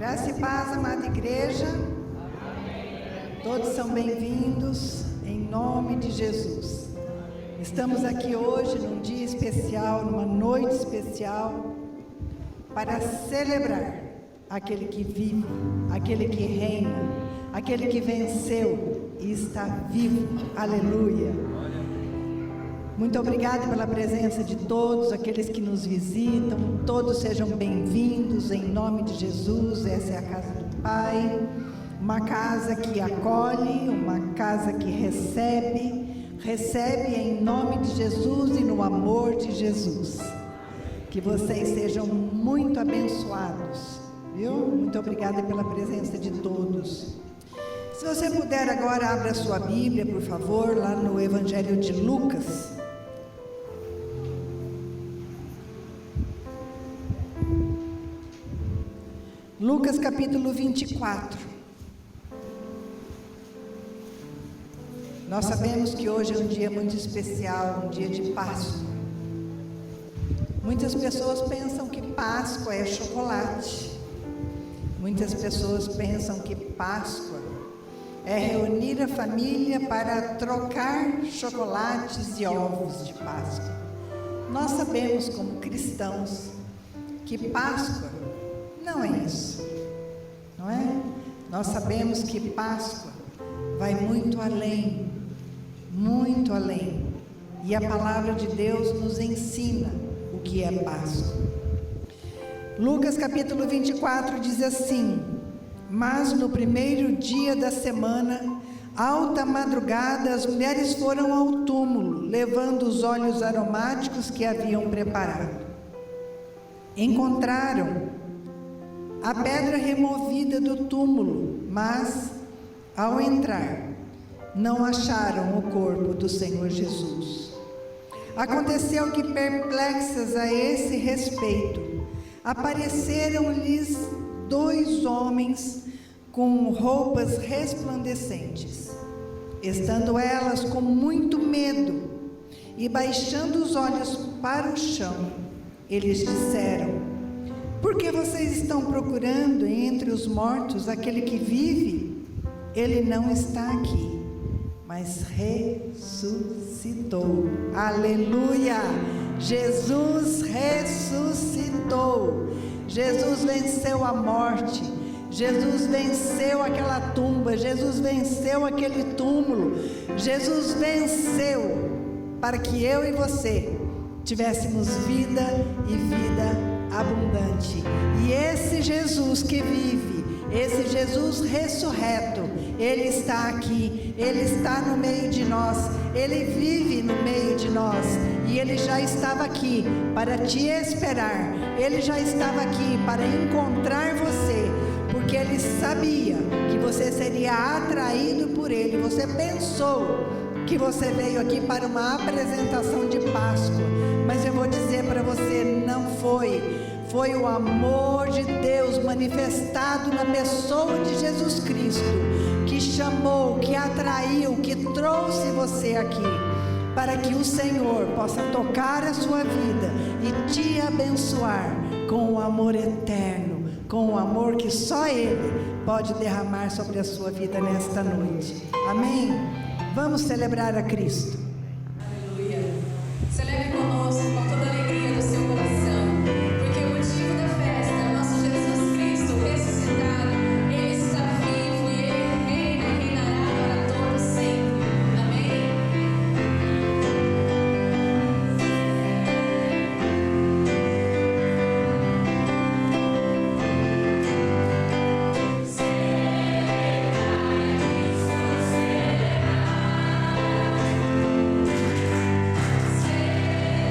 Graça e paz, amada igreja. Todos são bem-vindos em nome de Jesus. Estamos aqui hoje num dia especial, numa noite especial, para celebrar aquele que vive, aquele que reina, aquele que venceu e está vivo. Aleluia. Muito obrigada pela presença de todos, aqueles que nos visitam. Todos sejam bem-vindos em nome de Jesus. Essa é a casa do Pai, uma casa que acolhe, uma casa que recebe em nome de Jesus e no amor de Jesus. Que vocês sejam muito abençoados, viu? Muito obrigada pela presença de todos. Se você puder agora, abra a sua Bíblia, por favor, lá no Evangelho de Lucas. Lucas capítulo 24. Nós sabemos que hoje é um dia muito especial, um dia de Páscoa. Muitas pessoas pensam que Páscoa é chocolate. Muitas pessoas pensam que Páscoa é reunir a família para trocar chocolates e ovos de Páscoa. Nós sabemos, como cristãos, que Páscoa não é isso, não é? Nós sabemos que Páscoa vai muito além, e a palavra de Deus nos ensina o que é Páscoa. Lucas capítulo 24 diz assim: mas no primeiro dia da semana, alta madrugada, as mulheres foram ao túmulo, levando os óleos aromáticos que haviam preparado. Encontraram a pedra removida do túmulo, mas, ao entrar, não acharam o corpo do Senhor Jesus. Aconteceu que, perplexas a esse respeito, apareceram-lhes 2 homens com roupas resplandecentes. Estando elas com muito medo e baixando os olhos para o chão, eles disseram: por que vocês estão procurando entre os mortos aquele que vive? Ele não está aqui, mas ressuscitou. Aleluia! Jesus ressuscitou. Jesus venceu a morte. Jesus venceu aquela tumba. Jesus venceu aquele túmulo. Jesus venceu para que eu e você tivéssemos vida e vida abundante. E esse Jesus que vive, esse Jesus ressurreto, Ele está aqui, Ele está no meio de nós, Ele vive no meio de nós, e Ele já estava aqui para te esperar, Ele já estava aqui para encontrar você, porque Ele sabia que você seria atraído por Ele. Você pensou que você veio aqui para uma apresentação de Páscoa, mas eu vou dizer para você, não foi. Foi o amor de Deus manifestado na pessoa de Jesus Cristo, que chamou, que atraiu, que trouxe você aqui, para que o Senhor possa tocar a sua vida e te abençoar com o amor eterno, com o amor que só Ele pode derramar sobre a sua vida nesta noite. Amém? Vamos celebrar a Cristo. Aleluia. Celebre conosco com toda a alegria do seu coração, porque o motivo da festa é o nosso Jesus Cristo ressuscitado. Ele está vivo e Ele reina e reinará para todo sempre. Amém? Celebrai,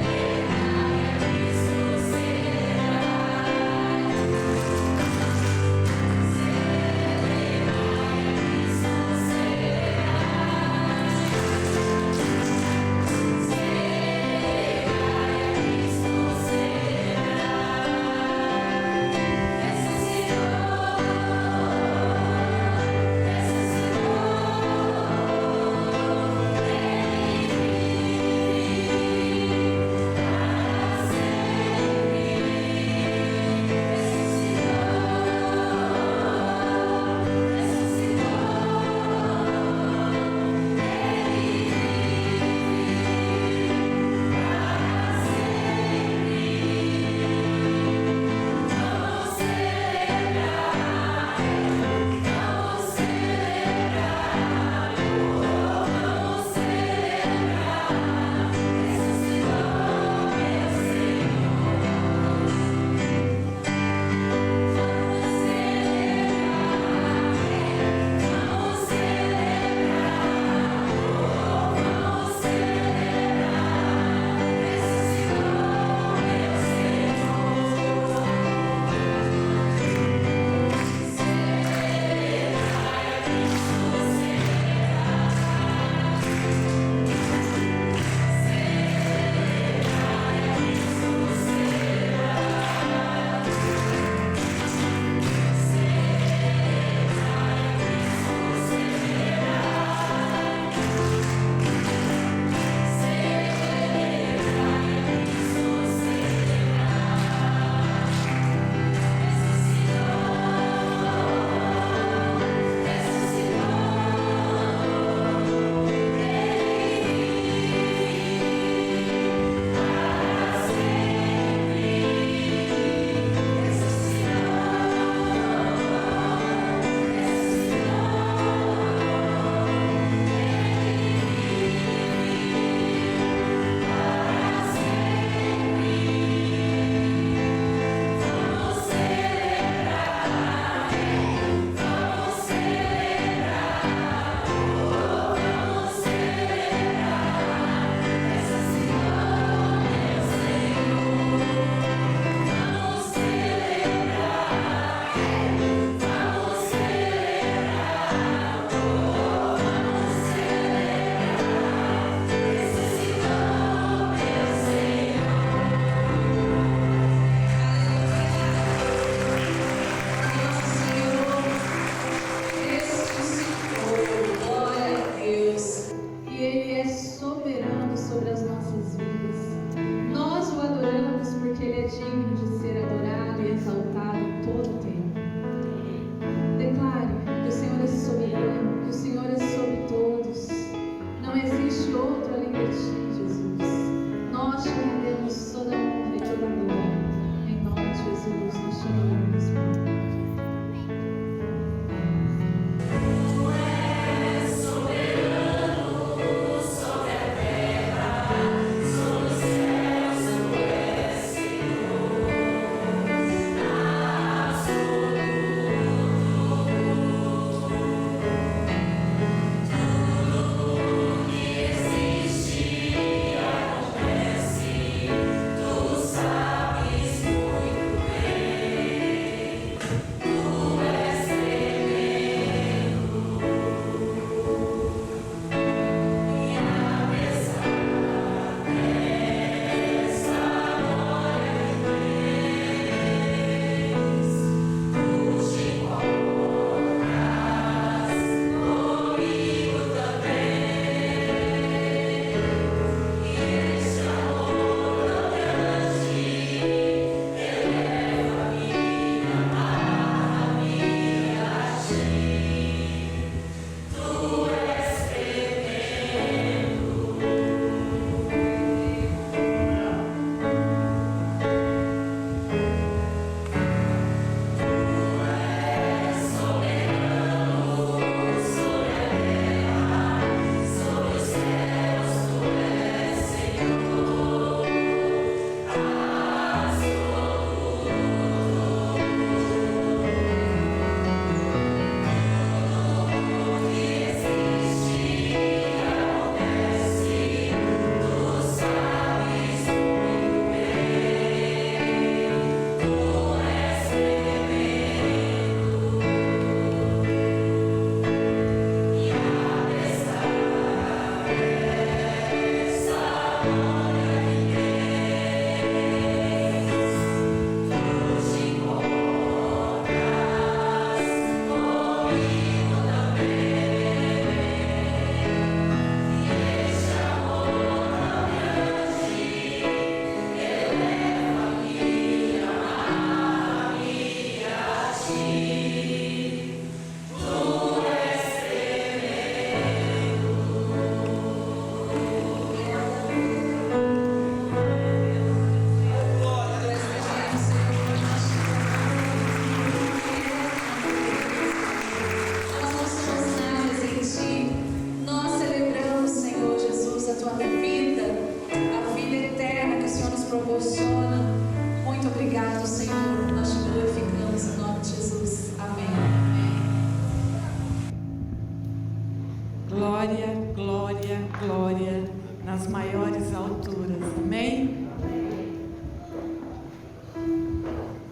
Glória, glória, glória nas maiores alturas. Amém?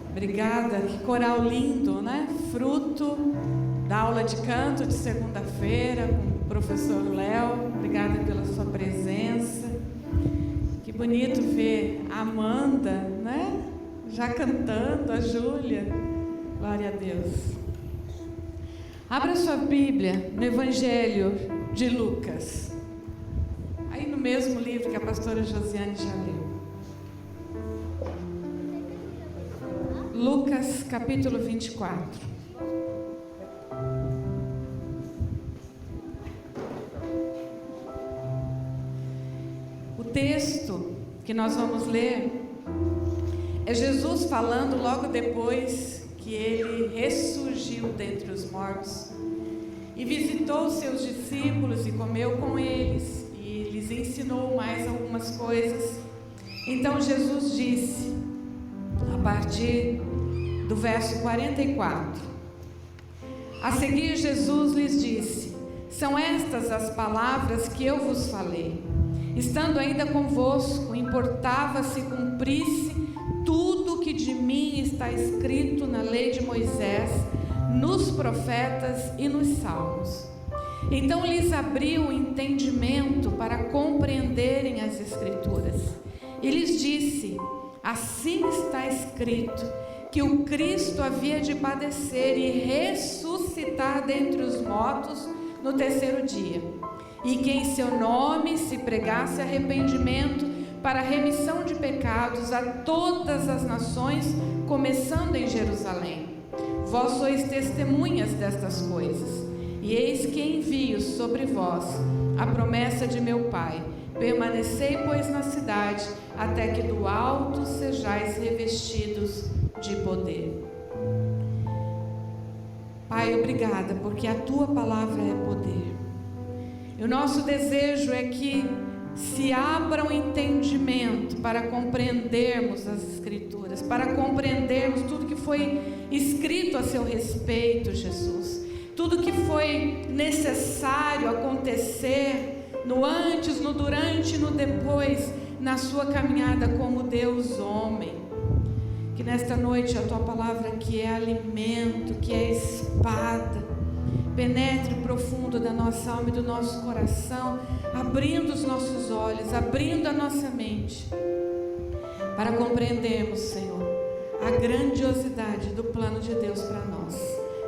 Obrigada, que coral lindo, né? Fruto da aula de canto de segunda-feira com o professor Léo. Obrigada pela sua presença. Que bonito ver a Amanda, né? Já cantando, a Júlia. Glória a Deus. Abra sua Bíblia no Evangelho de Lucas. Aí no mesmo livro que a pastora Josiane já leu. Lucas capítulo 24. O texto que nós vamos ler é Jesus falando logo depois que ele ressurgiu dentre os mortos e visitou os seus discípulos e comeu com eles e lhes ensinou mais algumas coisas. Então Jesus disse, a partir do verso 44, a seguir Jesus lhes disse: são estas as palavras que eu vos falei, estando ainda convosco, importava se cumprisse tudo que de mim está escrito na lei de Moisés, nos profetas e nos salmos. Então lhes abriu o entendimento para compreenderem as escrituras. E lhes disse: assim está escrito, que o Cristo havia de padecer e ressuscitar dentre os mortos no terceiro dia, e que em seu nome se pregasse arrependimento para a remissão de pecados a todas as nações, começando em Jerusalém. Vós sois testemunhas destas coisas, e eis que envio sobre vós a promessa de meu Pai. Permanecei, pois, na cidade, até que do alto sejais revestidos de poder. Pai, obrigada, porque a Tua palavra é poder. E o nosso desejo é que se abra um entendimento para compreendermos as Escrituras, para compreendermos tudo que foi escrito a seu respeito, Jesus. Tudo que foi necessário acontecer no antes, no durante e no depois, na sua caminhada como Deus homem. Que nesta noite a Tua palavra, que é alimento, que é espada, penetre profundo da nossa alma e do nosso coração, abrindo os nossos olhos, abrindo a nossa mente, para compreendermos, Senhor, a grandiosidade do plano de Deus para nós.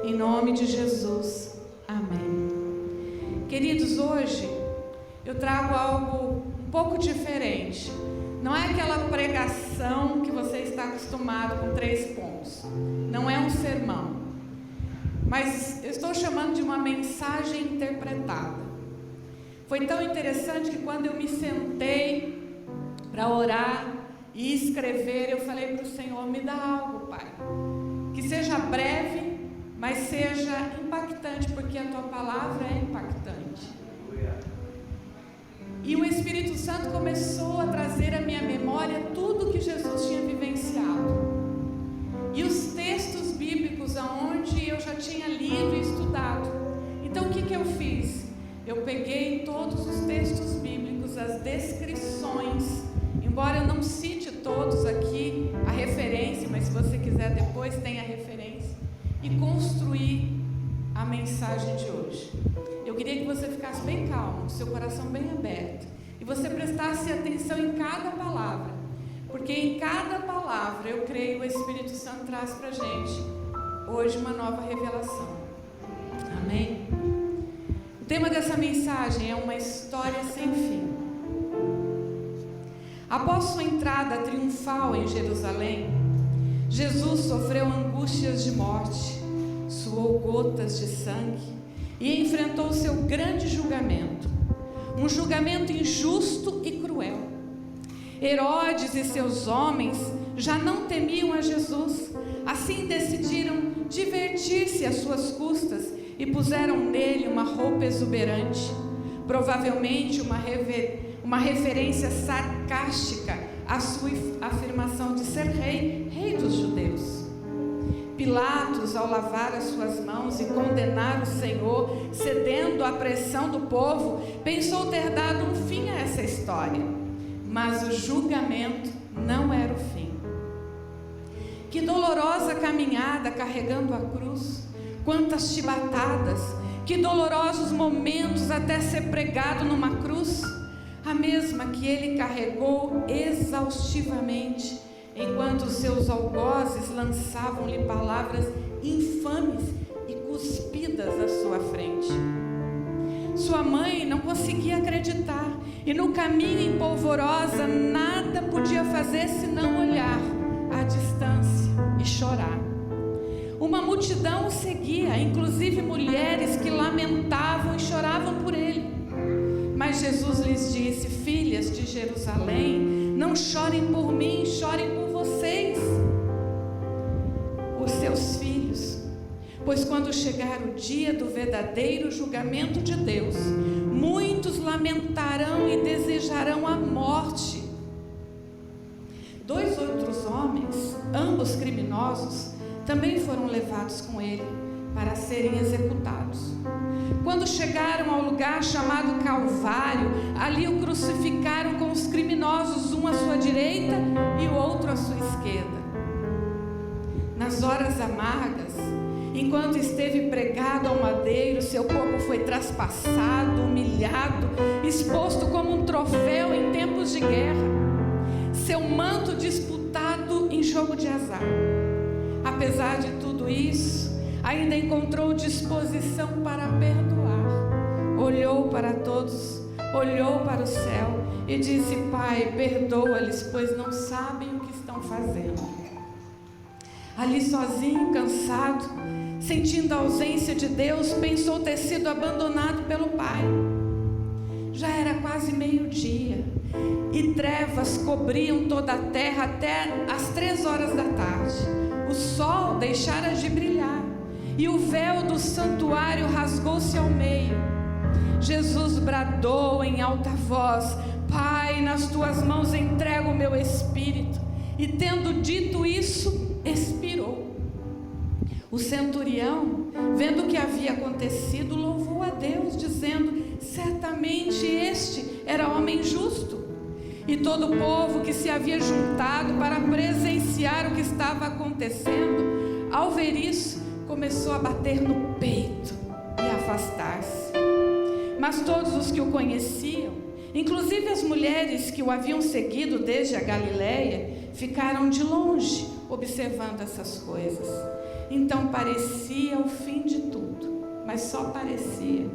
Em nome de Jesus, amém. Queridos, hoje eu trago algo um pouco diferente. Não é aquela pregação que você está acostumado com 3 pontos. Não é um sermão. Mas eu estou chamando de uma mensagem interpretada. Foi tão interessante que quando eu me sentei para orar e escrever, eu falei para o Senhor: me dá algo, Pai, que seja breve, mas seja impactante, porque a Tua palavra é impactante. E o Espírito Santo começou a trazer à minha memória tudo que Jesus tinha vivenciado. E os textos bíblicos aonde eu já tinha lido e estudado. Então o que eu fiz? Eu peguei todos os textos bíblicos, as descrições, embora eu não cite todos aqui a referência, mas se você quiser depois tem a referência, e construí a mensagem de hoje. Eu queria que você ficasse bem calmo, seu coração bem aberto, e você prestasse atenção em cada palavra, porque em cada palavra, eu creio, o Espírito Santo traz para a gente hoje uma nova revelação. Amém? O tema dessa mensagem é uma história sem fim. Após sua entrada triunfal em Jerusalém, Jesus sofreu angústias de morte, suou gotas de sangue e enfrentou seu grande julgamento, um julgamento injusto e cruel. Herodes e seus homens já não temiam a Jesus, assim decidiram divertir-se às suas custas e puseram nele uma roupa exuberante, provavelmente uma referência sarcástica à sua afirmação de ser rei dos judeus. Pilatos, ao lavar as suas mãos e condenar o Senhor, cedendo à pressão do povo, pensou ter dado um fim a essa história. Mas o julgamento não era o fim. Que dolorosa caminhada carregando a cruz, quantas chibatadas, que dolorosos momentos até ser pregado numa cruz, a mesma que ele carregou exaustivamente, enquanto seus algozes lançavam-lhe palavras infames e cuspidas à sua frente. Sua mãe não conseguia acreditar, e no caminho em polvorosa nada podia fazer senão olhar à distância e chorar. Uma multidão o seguia, inclusive mulheres que lamentavam e choravam por ele. Mas Jesus lhes disse: filhas de Jerusalém, não chorem por mim, chorem por vocês, por seus filhos. Pois quando chegar o dia do verdadeiro julgamento de Deus, muitos lamentarão e desejarão a morte. 2 outros homens, ambos criminosos, também foram levados com ele para serem executados. Quando chegaram ao lugar chamado Calvário, ali o crucificaram com os criminosos, um à sua direita e o outro à sua esquerda. Nas horas amargas, enquanto esteve pregado ao madeiro, seu corpo foi traspassado, humilhado, exposto como um troféu em tempos de guerra, seu manto disputado em jogo de azar. Apesar de tudo isso, ainda encontrou disposição para perdoar. Olhou para todos, olhou para o céu e disse: Pai, perdoa-lhes, pois não sabem o que estão fazendo. Ali sozinho, cansado, sentindo a ausência de Deus, pensou ter sido abandonado pelo Pai. Já era quase meio-dia e trevas cobriam toda a terra até às 3 horas da tarde. O sol deixara de brilhar e o véu do santuário rasgou-se ao meio. Jesus bradou em alta voz: Pai, nas tuas mãos entrego o meu espírito. E tendo dito isso, expirou. O centurião, vendo o que havia acontecido, louvou a Deus, dizendo: certamente este era homem justo. E todo o povo que se havia juntado para presenciar o que estava acontecendo, ao ver isso, começou a bater no peito e a afastar-se. Mas todos os que o conheciam, inclusive as mulheres que o haviam seguido desde a Galileia, ficaram de longe observando essas coisas. Então parecia o fim de tudo, mas só parecia,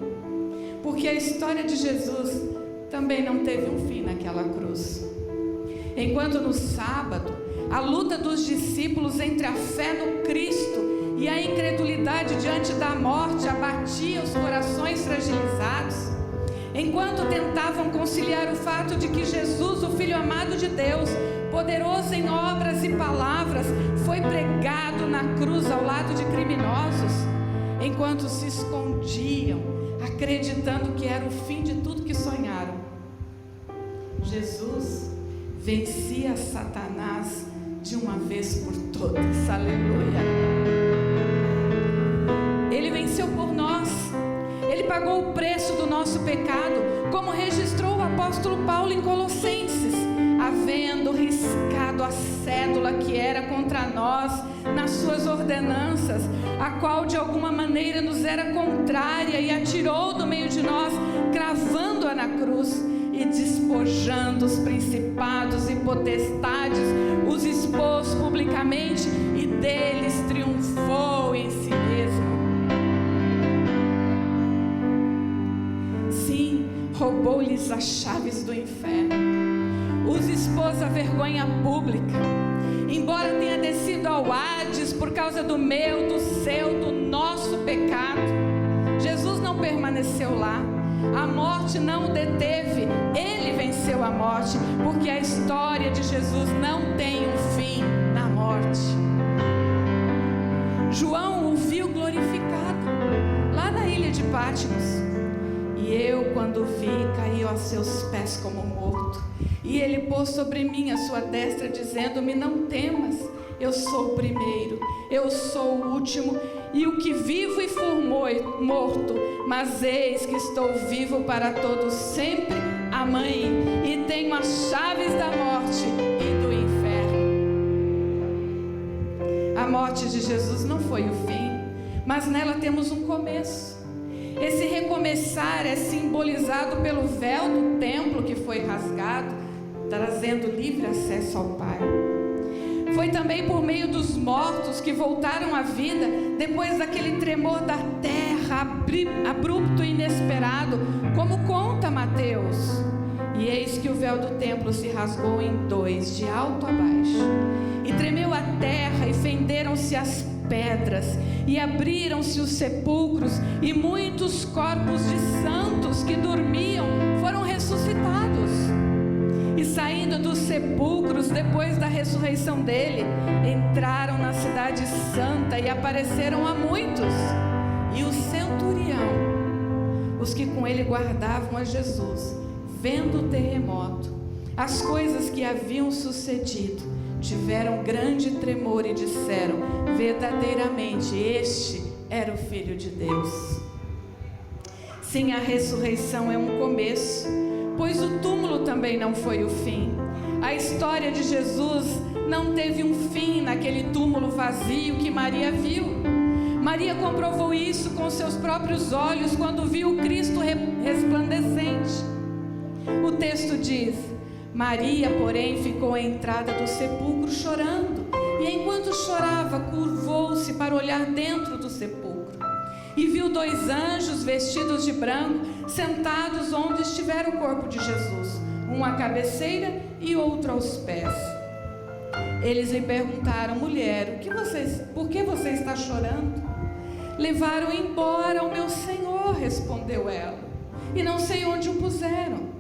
porque a história de Jesus também não teve um fim naquela cruz. Enquanto no sábado, a luta dos discípulos entre a fé no Cristo e a incredulidade diante da morte abatia os corações fragilizados, enquanto tentavam conciliar o fato de que Jesus, o Filho amado de Deus, poderoso em obras e palavras, foi pregado na cruz ao lado de criminosos, enquanto se escondiam, acreditando que era o fim de tudo que sonharam, Jesus vencia Satanás de uma vez por todas. Aleluia! Ele venceu por nós. Ele pagou o preço do nosso pecado, como registrou o apóstolo Paulo em Colossenses, havendo riscado a cédula que era contra nós nas suas ordenanças, a qual de alguma maneira nos era contrária, e atirou do meio de nós, cravando-a na cruz, e despojando os principados e potestades, os expôs publicamente, e deles triunfou em si mesmo. Sim, roubou-lhes as chaves do inferno, os expôs à vergonha pública, embora tenha descido ao Hades por causa do meu, do seu, do nosso pecado. Jesus não permaneceu lá, a morte não o deteve, ele venceu a morte, porque a história de Jesus não tem um fim na morte. João o viu glorificado lá na ilha de Patmos, e eu, quando o vi, caí aos seus pés como morto. E ele pôs sobre mim a sua destra, dizendo-me: não temas, eu sou o primeiro, eu sou o último, e o que vivo e fui morto, mas eis que estou vivo para todos sempre, amém, e tenho as chaves da morte e do inferno. A morte de Jesus não foi o fim, mas nela temos um começo. Esse recomeçar é simbolizado pelo véu do templo que foi rasgado, trazendo livre acesso ao Pai. Foi também por meio dos mortos que voltaram à vida, depois daquele tremor da terra abrupto e inesperado, como conta Mateus. E eis que o véu do templo se rasgou em dois, de alto a baixo, e tremeu a terra, e fenderam-se as pedras, e abriram-se os sepulcros, e muitos corpos de santos que dormiam foram ressuscitados. E saindo dos sepulcros, depois da ressurreição dele, entraram na cidade santa e apareceram a muitos. E o centurião, os que com ele guardavam a Jesus, vendo o terremoto, as coisas que haviam sucedido, tiveram grande tremor e disseram: verdadeiramente este era o Filho de Deus. Sim, a ressurreição é um começo, pois o túmulo também não foi o fim. A história de Jesus não teve um fim naquele túmulo vazio que Maria viu. Maria comprovou isso com seus próprios olhos quando viu o Cristo resplandecente. O texto diz: Maria, porém, ficou à entrada do sepulcro chorando, e enquanto chorava, curvou-se para olhar dentro do sepulcro, e viu dois anjos vestidos de branco, sentados onde estivera o corpo de Jesus, um à cabeceira e outro aos pés. Eles lhe perguntaram: mulher, por que você está chorando? Levaram embora o meu Senhor, respondeu ela, e não sei onde o puseram.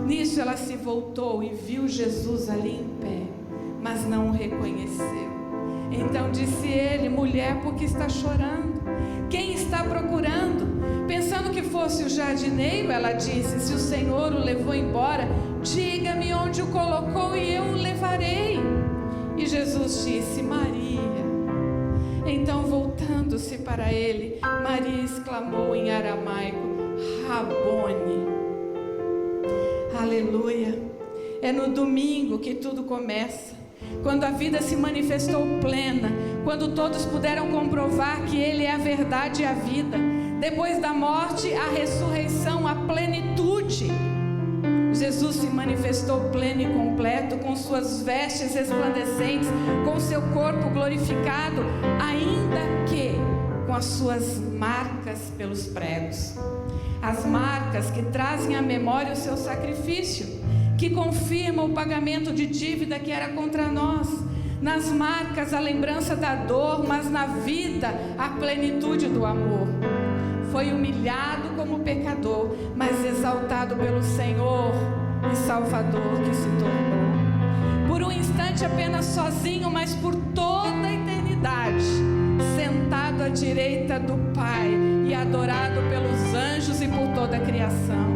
Nisso ela se voltou e viu Jesus ali em pé, mas não o reconheceu. Então disse ele: mulher, por que está chorando? Quem está procurando? Pensando que fosse o jardineiro, ela disse: se o Senhor o levou embora, diga-me onde o colocou e eu o levarei. E Jesus disse: Maria. Então, voltando-se para ele, Maria exclamou em aramaico: Rabone. Aleluia. É no domingo que tudo começa, quando a vida se manifestou plena, quando todos puderam comprovar que Ele é a verdade e a vida. Depois da morte, a ressurreição, a plenitude. Jesus se manifestou pleno e completo, com suas vestes resplandecentes, com seu corpo glorificado, ainda que com as suas marcas pelos pregos. As marcas que trazem à memória o seu sacrifício, que confirmam o pagamento de dívida que era contra nós. Nas marcas a lembrança da dor, mas na vida a plenitude do amor. Foi humilhado como pecador, mas exaltado pelo Senhor e Salvador que se tornou. Por um instante apenas sozinho, mas por toda a eternidade, sentado à direita do Pai e adorado pelos anjos e por toda a criação.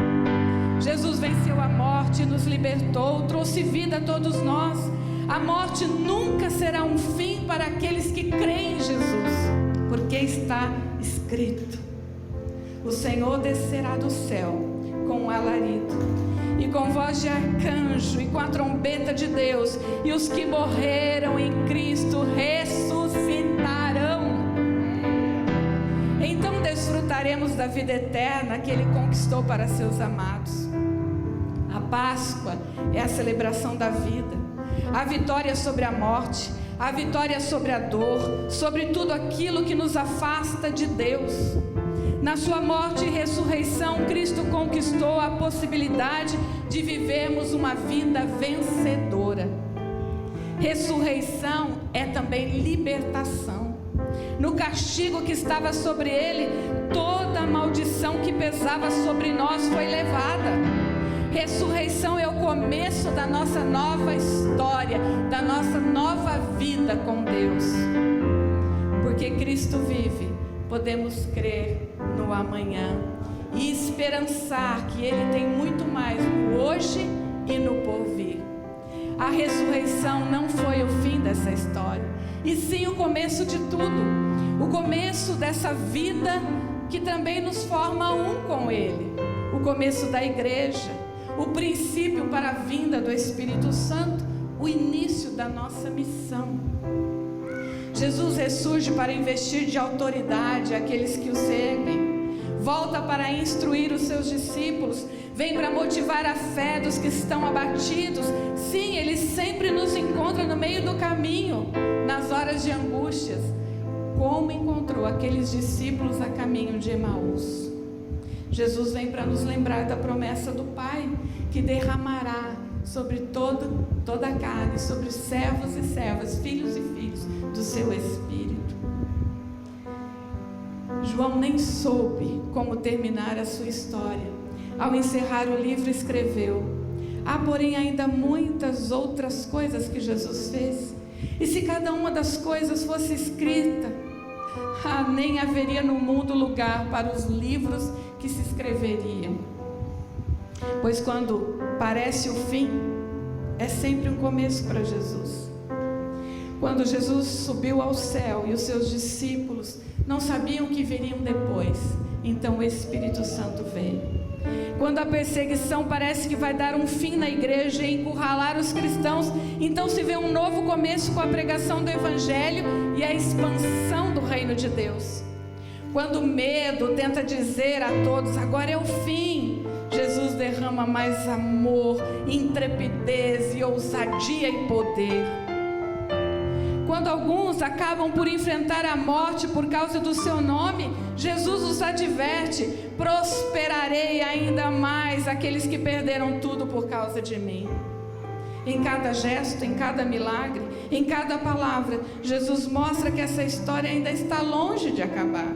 Jesus venceu a morte, nos libertou, trouxe vida a todos nós. A morte nunca será um fim para aqueles que creem em Jesus, porque está escrito: o Senhor descerá do céu com um alarido, e com voz de arcanjo, e com a trombeta de Deus, e os que morreram em Cristo ressuscitarão. Então desfrutaremos da vida eterna que Ele conquistou para seus amados. A Páscoa é a celebração da vida, a vitória sobre a morte, a vitória sobre a dor, sobre tudo aquilo que nos afasta de Deus. Na sua morte e ressurreição, Cristo conquistou a possibilidade de vivermos uma vida vencedora. Ressurreição é também libertação. No castigo que estava sobre Ele, toda a maldição que pesava sobre nós foi levada. Ressurreição é o começo da nossa nova história, da nossa nova vida com Deus. Porque Cristo vive, podemos crer no amanhã e esperançar que Ele tem muito mais no hoje e no porvir. A ressurreição não foi o fim dessa história. e sim o começo de tudo, o começo dessa vida que também nos forma um com Ele, o começo da igreja, o princípio para a vinda do Espírito Santo, o início da nossa missão. Jesus ressurge para investir de autoridade àqueles que o seguem, volta para instruir os seus discípulos, vem para motivar a fé dos que estão abatidos. Sim, Ele sempre nos encontra no meio do caminho, nas horas de angústias, como encontrou aqueles discípulos a caminho de Emaús. Jesus vem para nos lembrar da promessa do Pai, que derramará sobre toda a carne, sobre os servos e servas, filhos e filhos do seu Espírito. João nem soube como terminar a sua história. Ao encerrar o livro, escreveu: há, porém, ainda muitas outras coisas que Jesus fez, e se cada uma das coisas fosse escrita, nem haveria no mundo lugar para os livros que se escreveriam. Pois quando parece o fim, é sempre um começo para Jesus. Quando Jesus subiu ao céu e os seus discípulos não sabiam o que viriam depois, então o Espírito Santo veio. Quando a perseguição parece que vai dar um fim na igreja e encurralar os cristãos, então se vê um novo começo com a pregação do Evangelho e a expansão do reino de Deus. Quando o medo tenta dizer a todos: agora é o fim, Jesus derrama mais amor, intrepidez e ousadia e poder. Quando alguns acabam por enfrentar a morte por causa do seu nome, Jesus os adverte: prosperarei ainda mais aqueles que perderam tudo por causa de mim. Em cada gesto, em cada milagre, em cada palavra, Jesus mostra que essa história ainda está longe de acabar.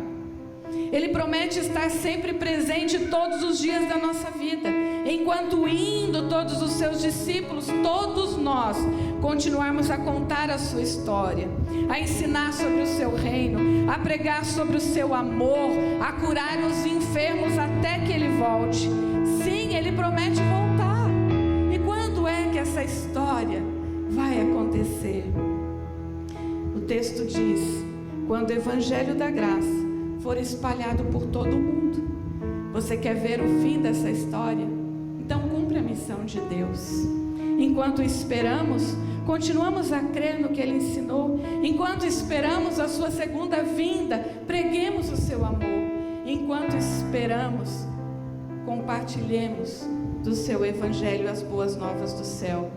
Ele promete estar sempre presente todos os dias da nossa vida, enquanto indo todos os seus discípulos, todos nós, continuarmos a contar a sua história, a ensinar sobre o seu reino, a pregar sobre o seu amor, a curar os enfermos até que Ele volte. Sim, Ele promete voltar. E quando é que essa história vai acontecer? O texto diz: quando o Evangelho da Graça for espalhado por todo o mundo. Você quer ver o fim dessa história? Então cumpre a missão de Deus. Enquanto esperamos, continuamos a crer no que Ele ensinou. Enquanto esperamos a sua segunda vinda, preguemos o seu amor. Enquanto esperamos, compartilhemos do seu Evangelho as boas novas do céu,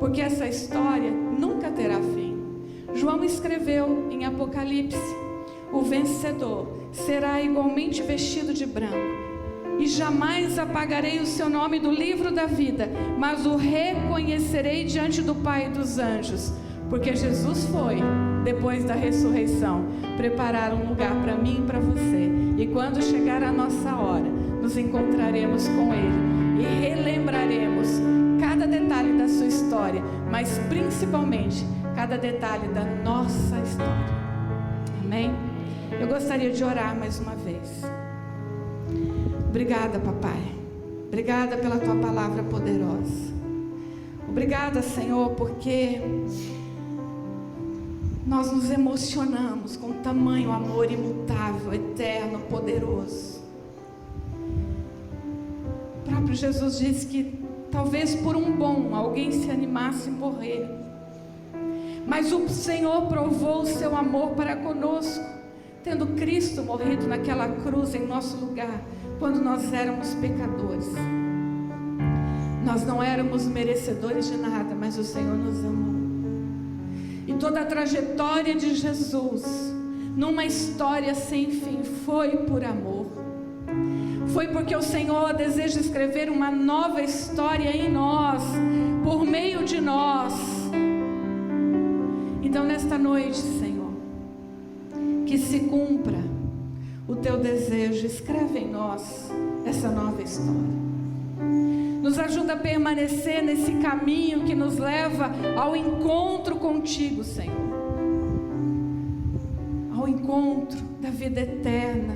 porque essa história nunca terá fim. João escreveu em Apocalipse: o vencedor será igualmente vestido de branco, e jamais apagarei o seu nome do livro da vida, mas o reconhecerei diante do Pai dos anjos, porque Jesus foi, depois da ressurreição, preparar um lugar para mim e para você, e quando chegar a nossa hora, nos encontraremos com Ele, e relembraremos cada detalhe da sua história, mas principalmente, cada detalhe da nossa história. Amém? Eu gostaria de orar mais uma vez. Obrigada, papai. Obrigada pela tua palavra poderosa. Obrigada, Senhor, porque nós nos emocionamos com tamanho amor imutável, eterno, poderoso. O próprio Jesus disse que talvez por um bom alguém se animasse a morrer, mas o Senhor provou o seu amor para conosco, tendo Cristo morrido naquela cruz em nosso lugar, quando nós éramos pecadores. Nós não éramos merecedores de nada, mas o Senhor nos amou. E toda a trajetória de Jesus, numa história sem fim, foi por amor. Foi porque o Senhor deseja escrever uma nova história em nós, por meio de nós. Então nesta noite, Senhor, que se cumpra o teu desejo, escreve em nós essa nova história. Nos ajuda a permanecer nesse caminho que nos leva ao encontro contigo, Senhor. Ao encontro da vida eterna,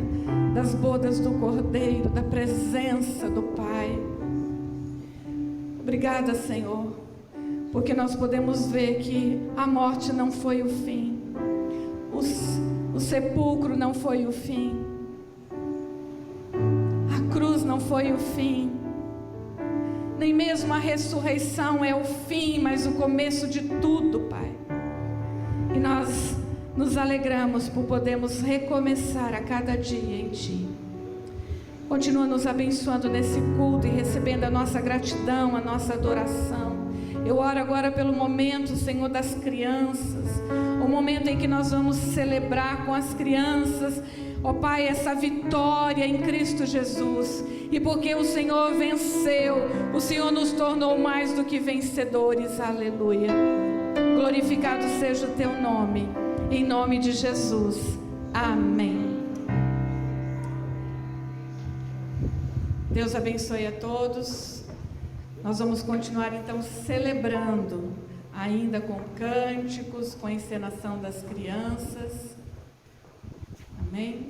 das bodas do Cordeiro, da presença do Pai. Obrigada, Senhor, porque nós podemos ver que a morte não foi o fim. o sepulcro não foi o fim, a cruz não foi o fim, nem mesmo a ressurreição é o fim, mas o começo de tudo, Pai. E nós nos alegramos por podermos recomeçar a cada dia em Ti. Continua nos abençoando nesse culto e recebendo a nossa gratidão, a nossa adoração. Eu oro agora pelo momento, Senhor, das crianças, o momento em que nós vamos celebrar com as crianças, ó Pai, essa vitória em Cristo Jesus. E porque o Senhor venceu, o Senhor nos tornou mais do que vencedores. Aleluia. Glorificado seja o Teu nome, em nome de Jesus. Amém. Deus abençoe a todos. Nós vamos continuar então celebrando, ainda com cânticos, com a encenação das crianças. Amém?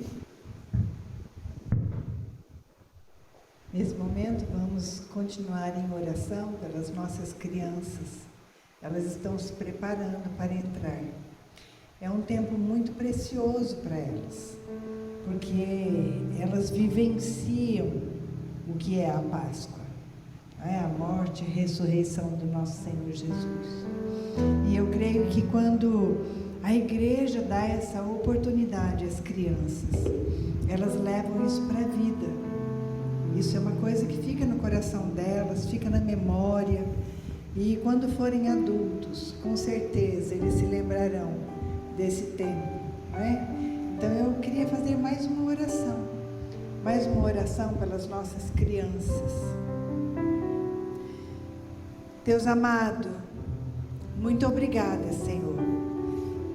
Nesse momento vamos continuar em oração pelas nossas crianças. Elas estão se preparando para entrar. É um tempo muito precioso para elas, porque elas vivenciam o que é a Páscoa, a morte e a ressurreição do nosso Senhor Jesus. E eu creio que quando a igreja dá essa oportunidade às crianças, elas levam isso para a vida. Isso é uma coisa que fica no coração delas, fica na memória, e quando forem adultos, com certeza eles se lembrarão desse tempo, não é? Então eu queria fazer mais uma oração pelas nossas crianças. Deus amado, muito obrigada, Senhor.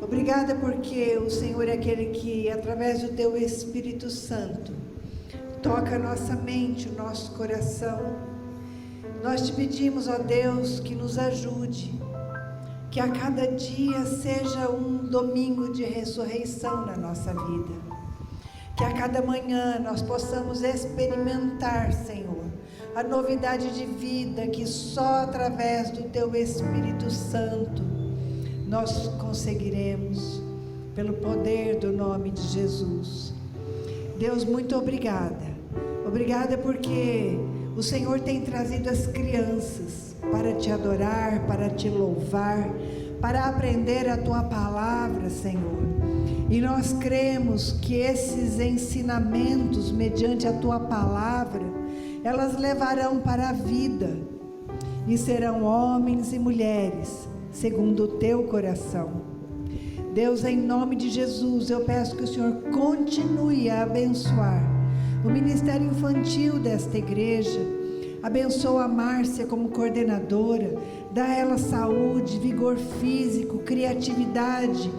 Obrigada porque o Senhor é aquele que, através do Teu Espírito Santo, toca a nossa mente, o nosso coração. Nós te pedimos, ó Deus, que nos ajude, que a cada dia seja um domingo de ressurreição na nossa vida, que a cada manhã nós possamos experimentar, Senhor, a novidade de vida que só através do Teu Espírito Santo nós conseguiremos, pelo poder do nome de Jesus. Deus, muito obrigada. Obrigada porque o Senhor tem trazido as crianças para Te adorar, para Te louvar, para aprender a Tua palavra, Senhor. E nós cremos que esses ensinamentos, mediante a Tua palavra, elas levarão para a vida e serão homens e mulheres segundo o Teu coração. Deus, em nome de Jesus, eu peço que o Senhor continue a abençoar o ministério infantil desta igreja. Abençoa a Márcia como coordenadora, dá a ela saúde, vigor físico, criatividade.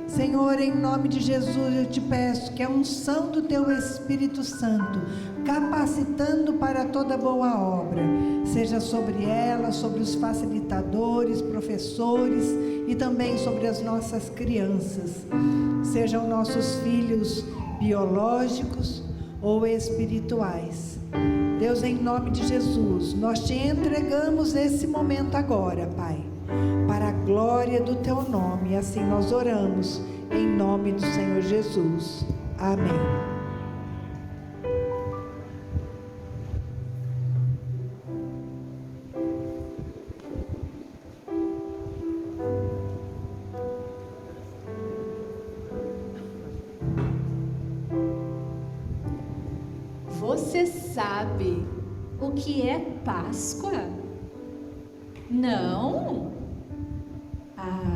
Senhor, em nome de Jesus, eu te peço que a unção do Teu Espírito Santo, capacitando para toda boa obra, seja sobre ela, sobre os facilitadores, professores e também sobre as nossas crianças, sejam nossos filhos biológicos ou espirituais. Deus, em nome de Jesus, nós Te entregamos esse momento agora, Pai, para a glória do Teu nome, e assim nós oramos, em nome do Senhor Jesus. Amém. Você sabe o que é Páscoa? Não?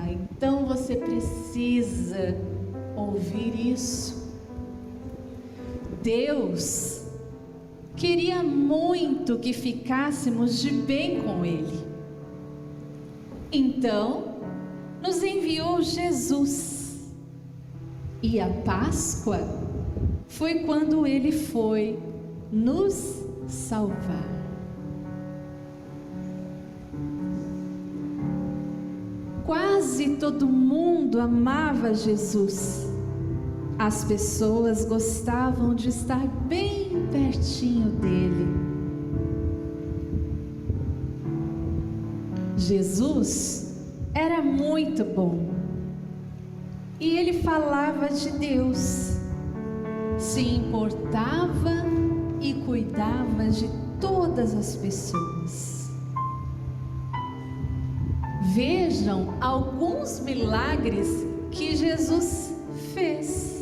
Então você precisa ouvir isso. Deus queria muito que ficássemos de bem com Ele. Então, nos enviou Jesus. E a Páscoa foi quando Ele foi nos salvar. Quase todo mundo amava Jesus. As pessoas gostavam de estar bem pertinho dele. Jesus era muito bom. e ele falava de Deus, se importava e cuidava de todas as pessoas. Vejam alguns milagres que Jesus fez.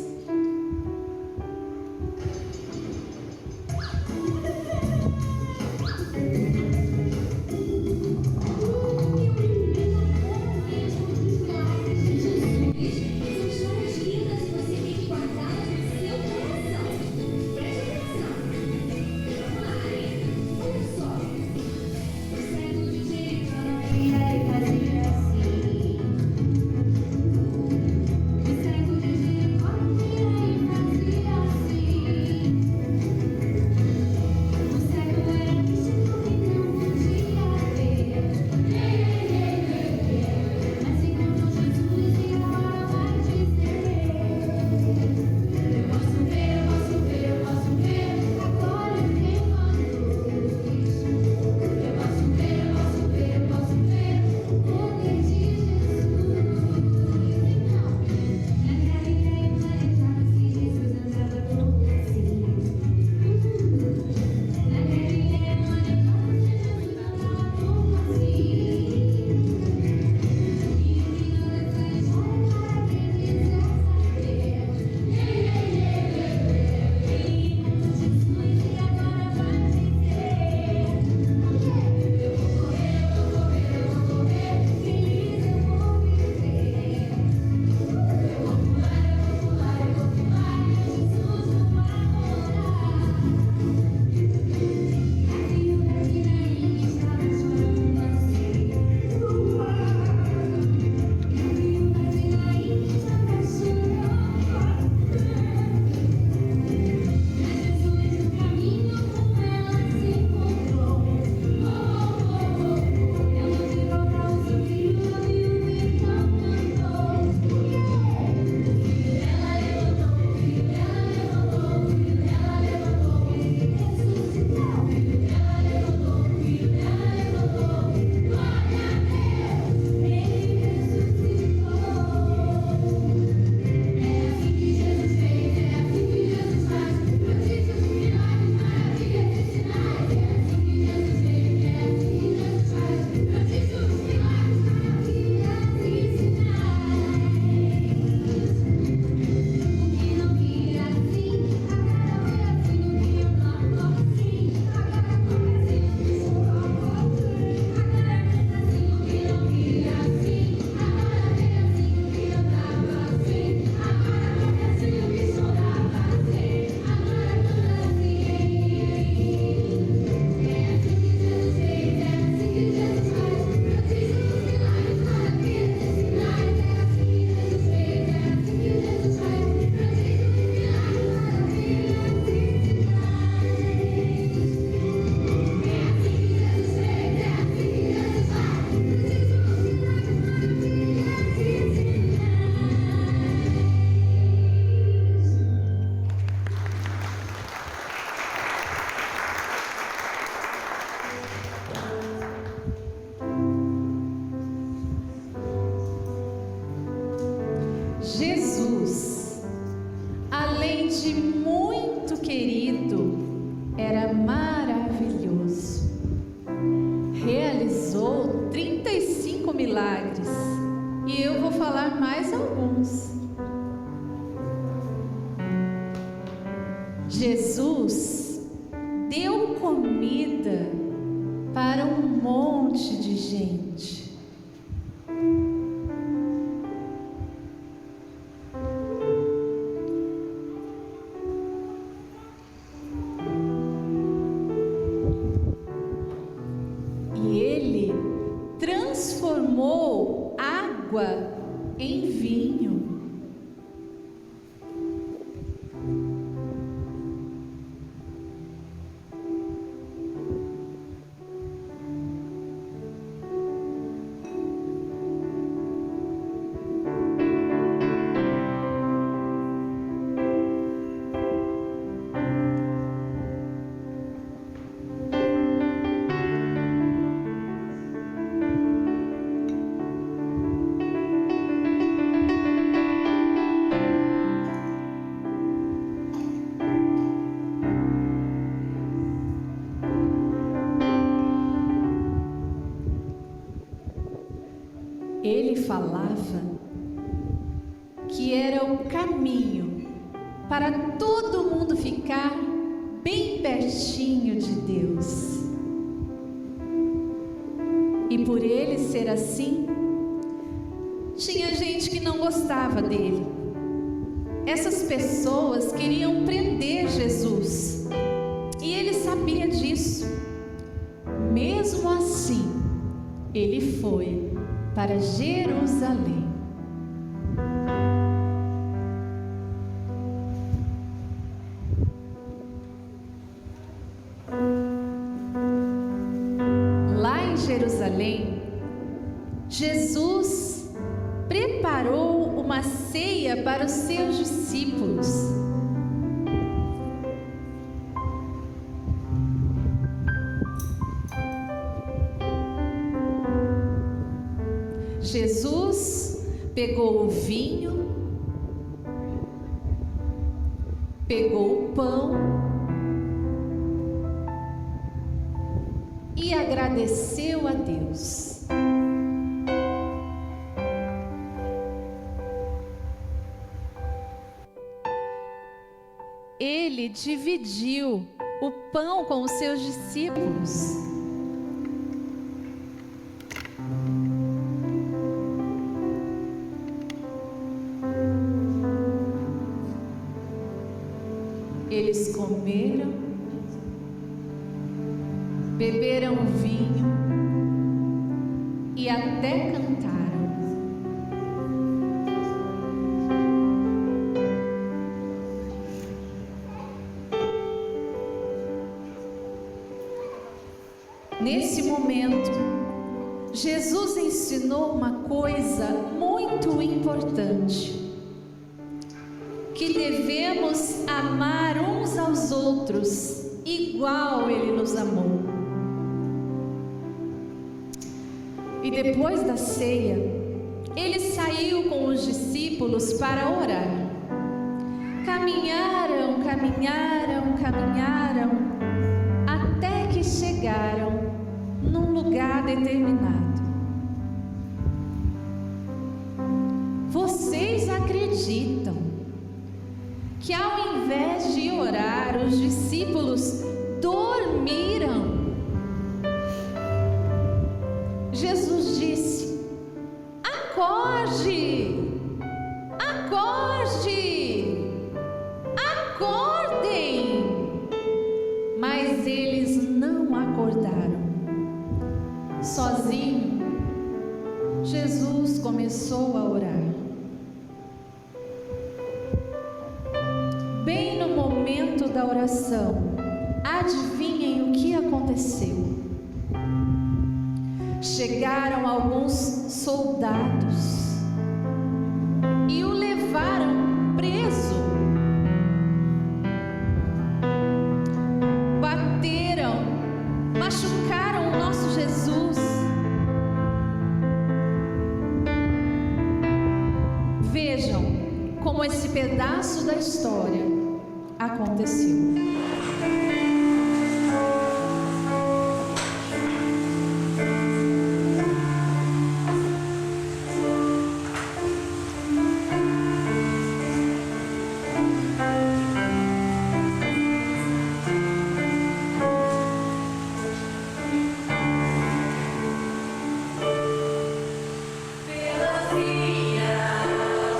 Jesus, além de muito querido, era maravilhoso. Realizou 35 milagres e eu vou falar mais alguns. Jesus deu comida para um monte de gente. E ele transformou água em vinho. falava que era o caminho para todo mundo ficar bem pertinho de Deus. E por ele ser assim, tinha gente que não gostava dele. Essas pessoas queriam prender Jesus, e ele sabia disso. Mesmo assim, ele foi para Jerusalém. Lá em Jerusalém, Jesus preparou uma ceia para os seus discípulos. Jesus pegou o vinho, pegou o pão e agradeceu a Deus. Ele dividiu o pão com os seus discípulos. Eles comeram, beberam vinho e até cantaram. Nesse momento, Jesus ensinou uma coisa muito importante: que devemos amar uns aos outros igual Ele nos amou. E depois da ceia, Ele saiu com os discípulos para orar. Caminharam, caminharam, caminharam, até que chegaram num lugar determinado. Vocês acreditam que ao invés de orar, os discípulos dormiram? Jesus disse: acorde, acorde, acordem. Mas eles não acordaram. Sozinho, Jesus começou a orar. Bem no momento da oração, adivinhem o que aconteceu? Chegaram alguns soldados e o levaram preso. Bateram, machucaram o nosso Jesus. Vejam como esse pedaço da história aconteceu.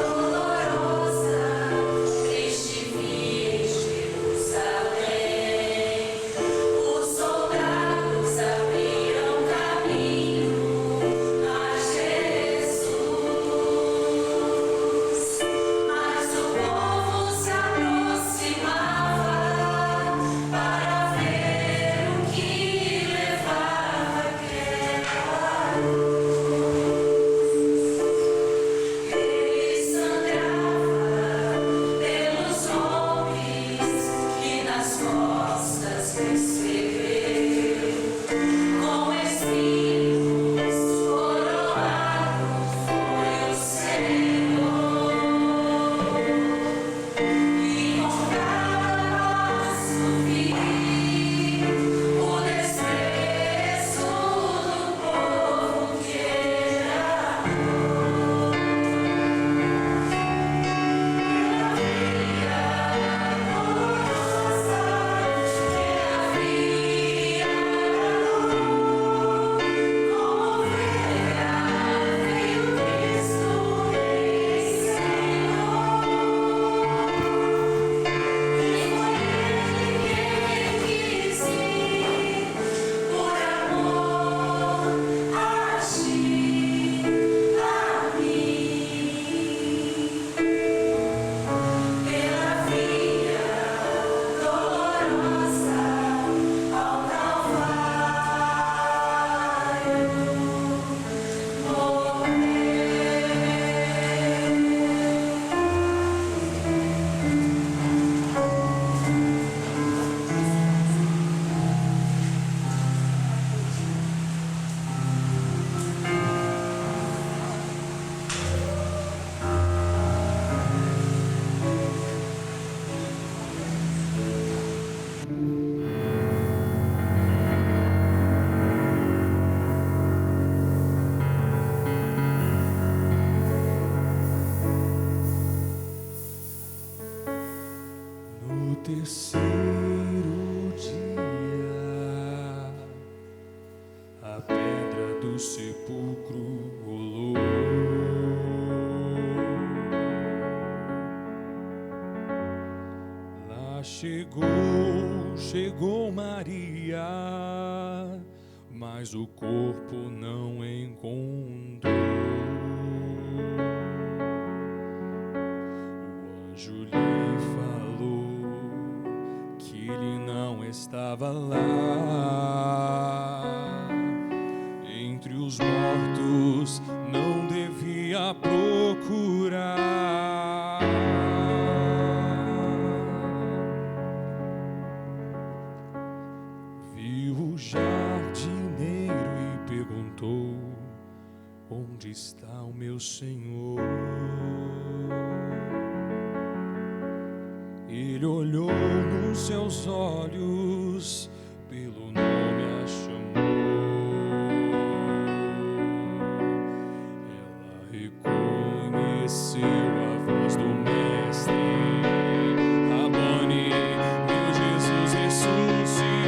Dolorosa, triste via em Jerusalém. Chegou Maria, mas o corpo não encontrou. O anjo lhe falou que ele não estava lá. Entre os mortos não devia procurar. Jardineiro e perguntou: onde está o meu Senhor? Ele olhou nos seus olhos, pelo nome a chamou. Ela reconheceu a voz do Mestre. Rabone, meu Jesus ressuscitou.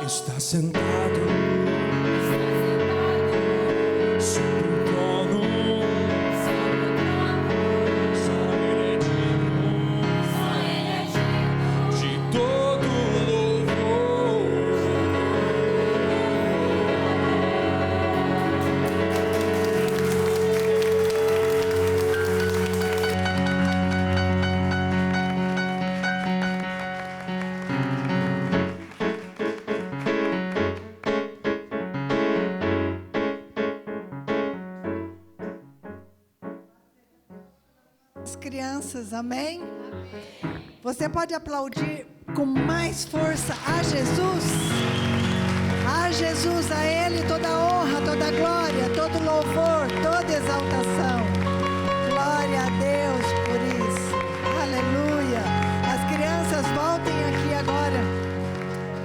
Está sentado sobre o trono, só Ele é digno de todo louvor. As crianças, amém? Você pode aplaudir com mais força a Jesus? A Jesus, a Ele toda honra, toda glória, todo louvor, toda exaltação. Glória a Deus por isso. Aleluia. As crianças, voltem aqui agora.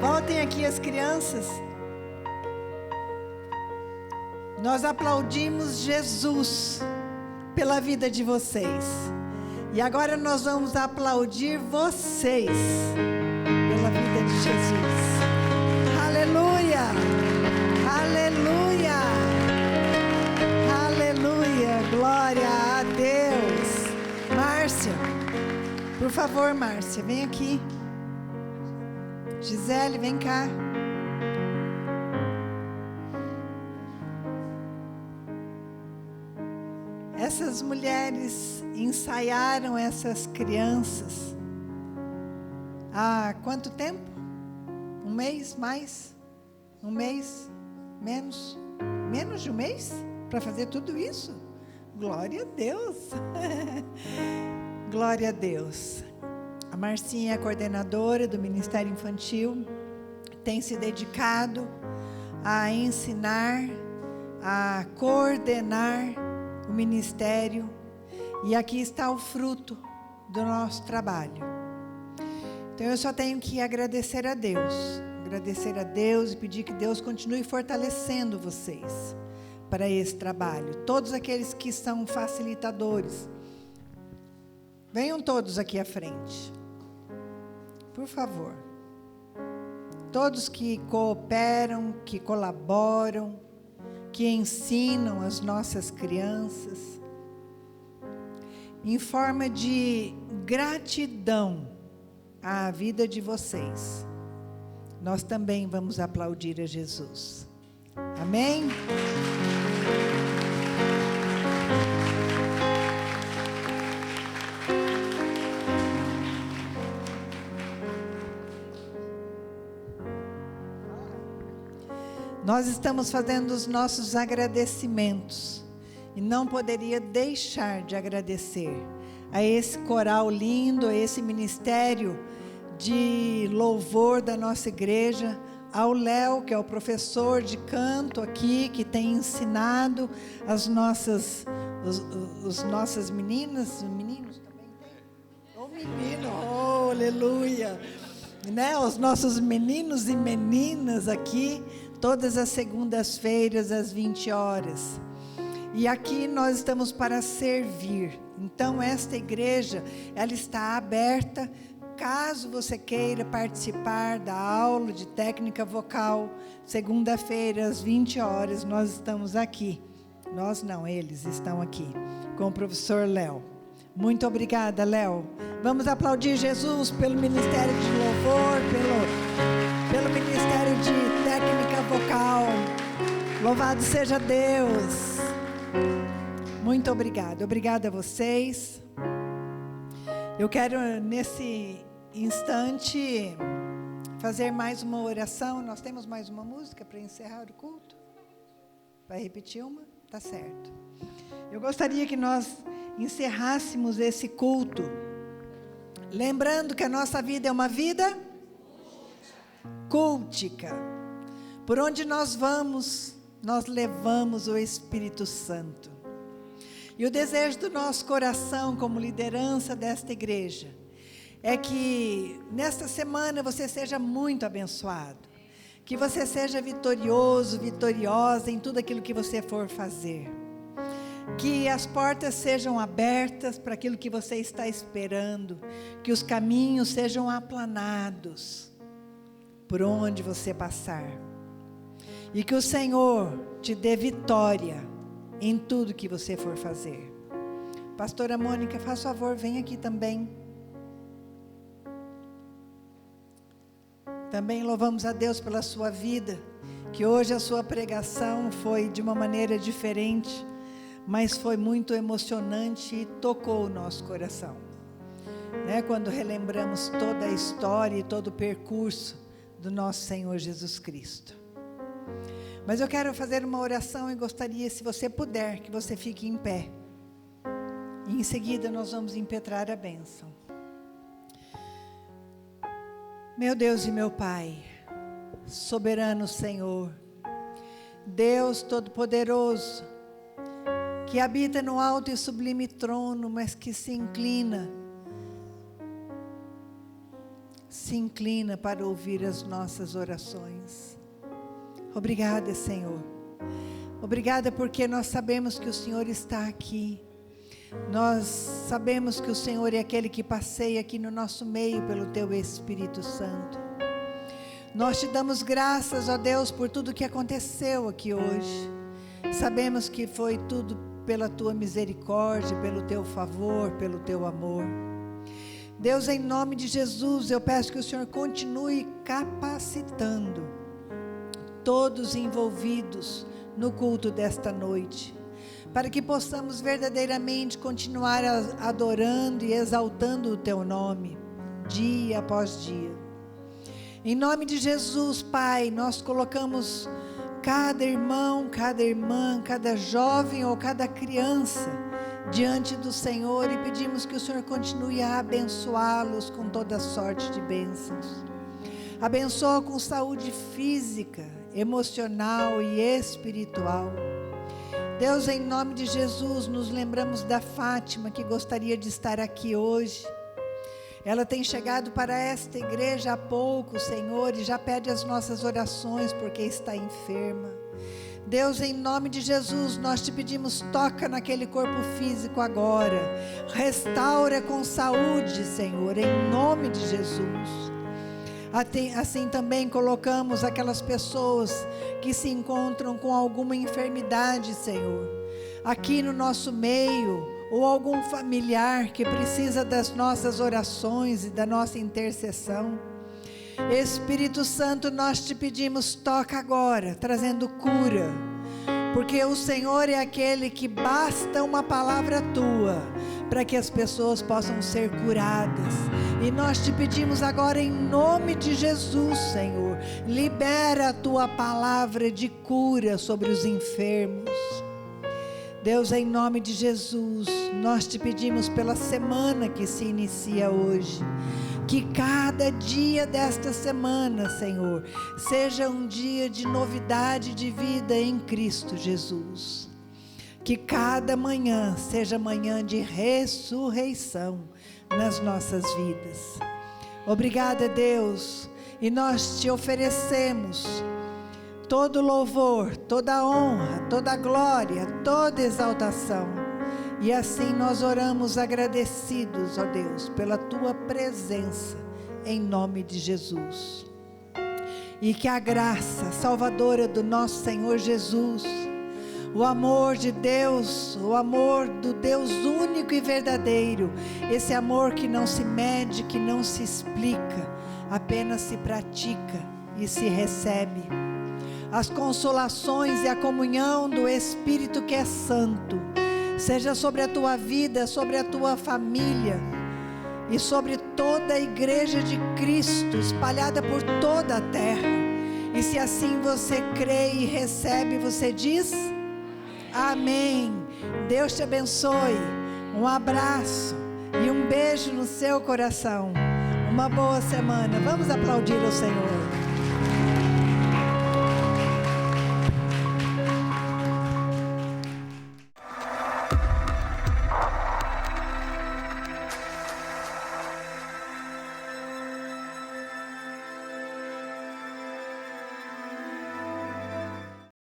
Voltem aqui as crianças. Nós aplaudimos Jesus pela vida de vocês. E agora nós vamos aplaudir vocês pela vida de Jesus. Aleluia! Aleluia! Aleluia! Glória a Deus! Márcia, por favor, Márcia, vem aqui. Gisele, vem cá. Essas mulheres ensaiaram essas crianças há quanto tempo? Um mês? Mais? Um mês? Menos? Menos de um mês? Para fazer tudo isso? Glória a Deus! Glória a Deus! A Marcinha é a coordenadora do Ministério Infantil, tem se dedicado a ensinar, a coordenar o ministério, e aqui está o fruto do nosso trabalho. Então eu só tenho que agradecer a Deus e pedir que Deus continue fortalecendo vocês para esse trabalho. Todos aqueles que são facilitadores, venham todos aqui à frente, por favor. todos que cooperam, que colaboram, que ensinam as nossas crianças, em forma de gratidão à vida de vocês. Nós também vamos aplaudir a Jesus. Amém? Nós estamos fazendo os nossos agradecimentos e não poderia deixar de agradecer a esse coral lindo, a esse ministério de louvor da nossa igreja, ao Léo, que é o professor de canto aqui, que tem ensinado as nossas meninas, meninos também tem? Oh, menino, oh, aleluia! Né? Os nossos meninos e meninas aqui, todas as segundas-feiras, às 20 horas. E aqui nós estamos para servir. Então, esta igreja, ela está aberta, caso você queira participar da aula de técnica vocal, segunda-feira, às 20 horas, nós estamos aqui. Nós não, eles estão aqui, com o professor Léo. Muito obrigada, Léo. Vamos aplaudir Jesus pelo ministério de louvor, pelo ministério de técnica vocal. Louvado seja Deus. Muito obrigada. Obrigada a vocês. Eu quero, nesse instante, fazer mais uma oração. Nós temos mais uma música para encerrar o culto? Vai repetir uma? Tá certo. Eu gostaria que nós encerrássemos esse culto, lembrando que a nossa vida é uma vida cultica. Por onde nós vamos, nós levamos o Espírito Santo. E o desejo do nosso coração, como liderança desta igreja, é que nesta semana você seja muito abençoado, que você seja vitorioso, vitoriosa em tudo aquilo que você for fazer, que as portas sejam abertas para aquilo que você está esperando, que os caminhos sejam aplanados por onde você passar, e que o Senhor te dê vitória em tudo que você for fazer. Pastora Mônica, faz favor, vem aqui também. Também louvamos a Deus pela sua vida, que hoje a sua pregação foi de uma maneira diferente, mas foi muito emocionante e tocou o nosso coração, né? Quando relembramos toda a história e todo o percurso do nosso Senhor Jesus Cristo. Mas eu quero fazer uma oração e gostaria, se você puder, que você fique em pé. E em seguida nós vamos impetrar a bênção. Meu Deus e meu Pai, soberano Senhor, Deus Todo-Poderoso, que habita no alto e sublime trono, mas que se inclina para ouvir as nossas orações. Obrigada, Senhor. Obrigada porque nós sabemos que o Senhor está aqui. Nós sabemos que o Senhor é aquele que passeia aqui no nosso meio pelo Teu Espírito Santo. Nós te damos graças, ó Deus, por tudo que aconteceu aqui hoje. Sabemos que foi tudo pela Tua misericórdia, pelo Teu favor, pelo Teu amor. Deus, em nome de Jesus, eu peço que o Senhor continue capacitando todos envolvidos no culto desta noite, para que possamos verdadeiramente continuar adorando e exaltando o Teu nome, dia após dia. Em nome de Jesus, Pai, nós colocamos cada irmão, cada irmã, cada jovem ou cada criança diante do Senhor e pedimos que o Senhor continue a abençoá-los com toda sorte de bênçãos. Abençoa com saúde física, emocional e espiritual. Deus, em nome de Jesus, nos lembramos da Fátima, que gostaria de estar aqui hoje. Ela tem chegado para esta igreja há pouco, Senhor, e já pede as nossas orações porque está enferma. Deus, em nome de Jesus, nós te pedimos, toca naquele corpo físico agora. Restaura com saúde, Senhor, em nome de Jesus. Assim também colocamos aquelas pessoas que se encontram com alguma enfermidade, Senhor, aqui no nosso meio, ou algum familiar que precisa das nossas orações e da nossa intercessão. Espírito Santo, nós te pedimos, toca agora, trazendo cura, porque o Senhor é aquele que basta uma palavra tua para que as pessoas possam ser curadas. E nós te pedimos agora, em nome de Jesus, Senhor, libera a tua palavra de cura sobre os enfermos. Deus, em nome de Jesus, nós te pedimos pela semana que se inicia hoje, que cada dia desta semana, Senhor, seja um dia de novidade de vida em Cristo Jesus. Que cada manhã seja manhã de ressurreição nas nossas vidas. Obrigada, Deus, e nós te oferecemos todo louvor, toda honra, toda glória, toda exaltação. E assim nós oramos agradecidos, ó Deus, pela tua presença, em nome de Jesus. E que a graça salvadora do nosso Senhor Jesus, o amor de Deus, o amor do Deus único e verdadeiro, esse amor que não se mede, que não se explica, apenas se pratica e se recebe. As consolações e a comunhão do Espírito que é santo, seja sobre a tua vida, sobre a tua família e sobre toda a igreja de Cristo espalhada por toda a terra. E se assim você crê e recebe, você diz amém. Deus te abençoe. Um abraço e um beijo no seu coração. Uma boa semana. Vamos aplaudir o Senhor.